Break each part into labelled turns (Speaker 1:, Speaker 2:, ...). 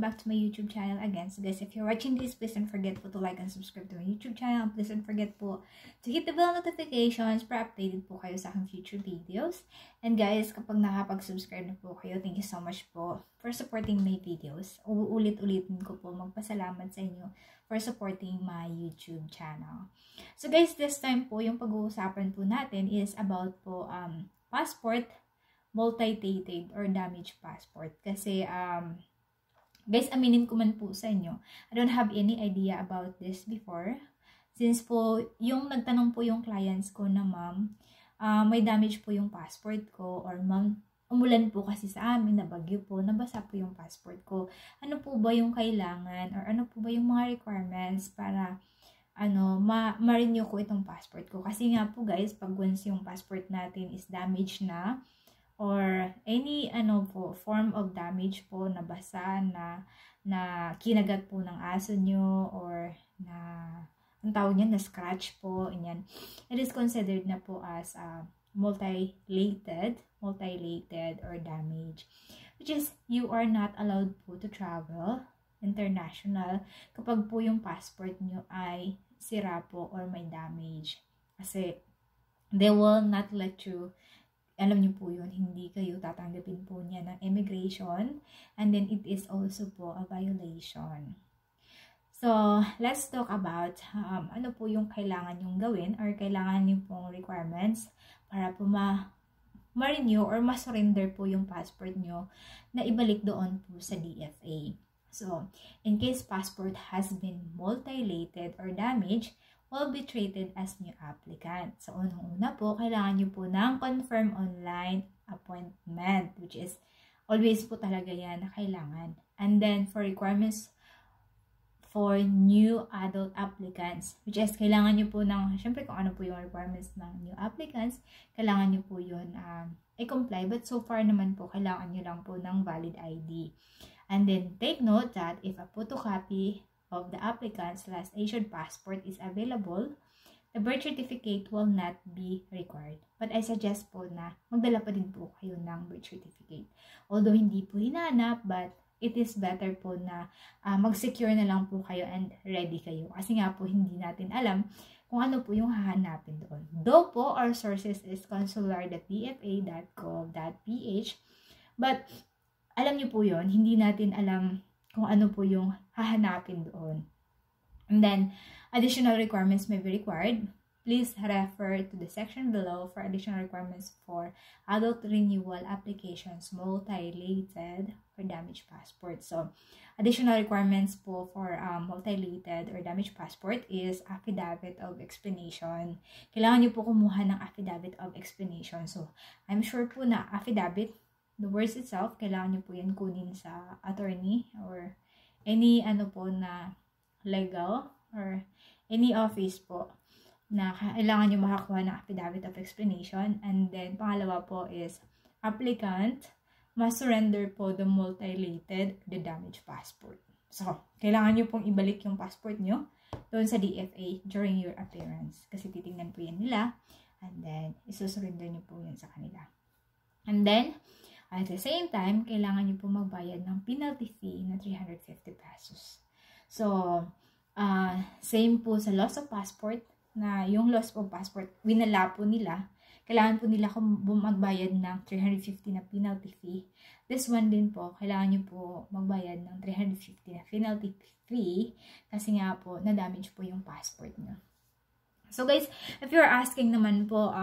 Speaker 1: back to my YouTube channel again. So guys, if you're watching this, please don't forget po to like and subscribe to my YouTube channel. Please don't forget po to hit the bell notifications para updated po kayo sa aking future videos. And guys, kapag nakapag-subscribe na po kayo, thank you so much po for supporting my videos. Uulit-ulitin ko po magpasalamat sa inyo for supporting my YouTube channel. So guys, this time po, yung pag-uusapan po natin is about po passport, multi-dated or damaged passport. Kasi, guys, aminin ko man po sa inyo, I don't have any idea about this before. Since po, yung nagtanong po yung clients ko na ma'am, may damage po yung passport ko, or ma'am, umulan po kasi sa amin, nabagyo po, nabasa po yung passport ko. Ano po ba yung kailangan, or ano po ba yung mga requirements para ma-renew ko itong passport ko? Kasi nga po guys, pag once yung passport natin is damaged na, or any form of damage po, nabasa, na kinagat po ng aso nyo, or na ang tawag niyan, na scratch po, yan, it is considered na po as multi-lated or damage, which is you are not allowed po to travel international kapag po yung passport nyo ay sira po or may damage. Kasi they will not let you, alam niyo po yun, hindi kayo tatanggapin po niya ng immigration, and then it is also po a violation. So, let's talk about ano po yung kailangan yung gawin, or kailangan yung pong requirements para po ma-renew or ma-surrender po yung passport nyo na ibalik doon po sa DFA. So, in case passport has been multi-lated or damaged, will be treated as new applicant. So, unang-una po, kailangan nyo po ng confirm online appointment, which is always po talaga yan na kailangan. And then, for requirements for new adult applicants, which is kailangan nyo po ng, syempre kung ano po yung requirements ng new applicants, kailangan nyo po yun i-comply. But so far naman po, kailangan nyo lang po ng valid ID. And then, take note that if a photocopy of the applicant's last issued passport is available, the birth certificate will not be required. But I suggest po na magdala pa din po kayo ng birth certificate. Although hindi po hinanap, but it is better po na mag-secure na lang po kayo and ready kayo. Kasi nga po hindi natin alam kung ano po yung hahanapin doon. Though po our sources is consular.dfa.gov.ph, but alam niyo po yun, hindi natin alam kung ano po yung hahanapin doon. And then, additional requirements may be required. Please refer to the section below for additional requirements for adult renewal applications, multi-lated or damaged passport. So, additional requirements po for multi-lated or damaged passport is affidavit of explanation. Kailangan nyo po kumuha ng affidavit of explanation. So, I'm sure po na affidavit, the words itself, kailangan nyo po yan kunin sa attorney or any po na legal or any office po na kailangan nyo makakuha ng affidavit of explanation. And then, pangalawa po is applicant must surrender po the multi-lated, the damaged passport. So, kailangan nyo pong ibalik yung passport nyo doon sa DFA during your appearance. Kasi titingnan po yan nila. And then, isusurrender nyo po yan sa kanila. And then, at the same time, kailangan nyo po magbayad ng penalty fee na 350 pesos. So, same po sa loss of passport, na yung loss of passport, winala po nila. Kailangan po nila magbayad ng 350 na penalty fee. This one din po, kailangan nyo po magbayad ng 350 na penalty fee kasi nga po, na-damage po yung passport nyo. So guys, if you're asking naman po,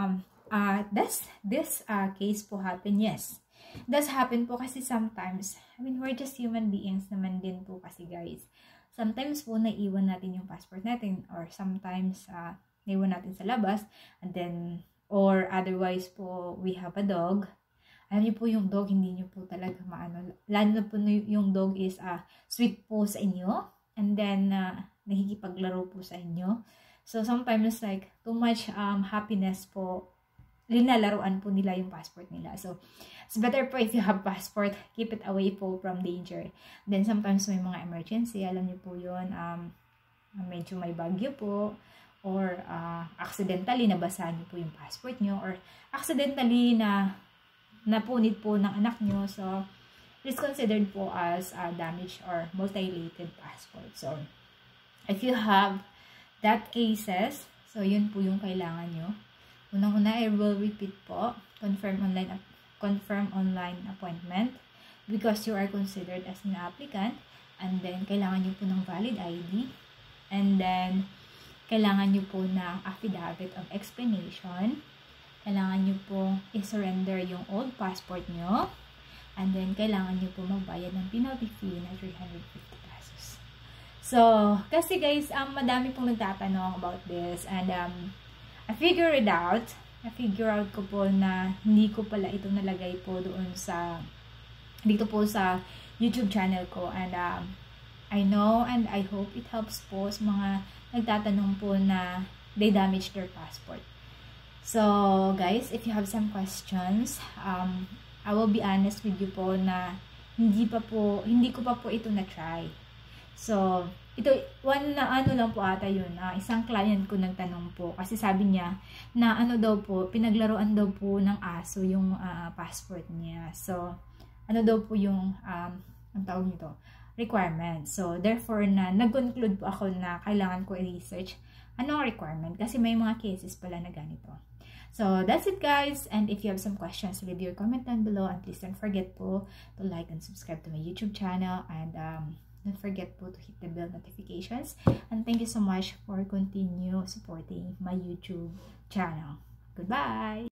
Speaker 1: does this case po happen? Yes. Does happen po kasi sometimes, I mean, we're just human beings naman din po kasi guys. Sometimes po naiwan natin yung passport natin, or sometimes naiwan natin sa labas, and then, or otherwise po, we have a dog. Alam niyo po yung dog, hindi niyo po talaga maano. Lalo na po yung dog is sweet po sa inyo, and then nakikipaglaro po sa inyo. So sometimes like too much happiness po, linalaruan po nila yung passport nila. So, it's better po if you have passport, keep it away po from danger. Then, sometimes may mga emergency, alam niyo po yun, medyo may bagyo po, or accidentally nabasa niyo po yung passport niyo, or accidentally na napunit po ng anak niyo. So, it is considered po as a damaged or multilated passport. So, if you have that cases, so yun po yung kailangan nyo. Unang-una, I will repeat po, confirm online appointment because you are considered as an applicant, and then kailangan nyo po ng valid ID, and then kailangan nyo po ng affidavit of explanation, kailangan nyo po i-surrender yung old passport nyo, and then kailangan nyo po magbayad ng penalty fee na 350 pesos. So, kasi guys, madami pong nagtatanong about this, and I figure out ko po na hindi ko pala ito nalagay po doon dito po sa YouTube channel ko, and I know and I hope it helps po sa mga nagtatanong po na they damaged their passport. So, guys, if you have some questions, I will be honest with you po na hindi ko pa po ito na-try. So, ito, lang po ata yun. Isang client ko nagtanong po. Kasi sabi niya na daw po, pinaglaruan daw po ng aso yung passport niya. So, daw po yung, ang tawag nito, requirement. So, therefore nag-conclude po ako na kailangan ko i-research anong requirement. Kasi may mga cases pala na ganito. So, that's it guys. And if you have some questions, leave your comment down below. And please don't forget po to like and subscribe to my YouTube channel. And don't forget po to hit the bell notifications. And thank you so much for continue supporting my YouTube channel. Goodbye!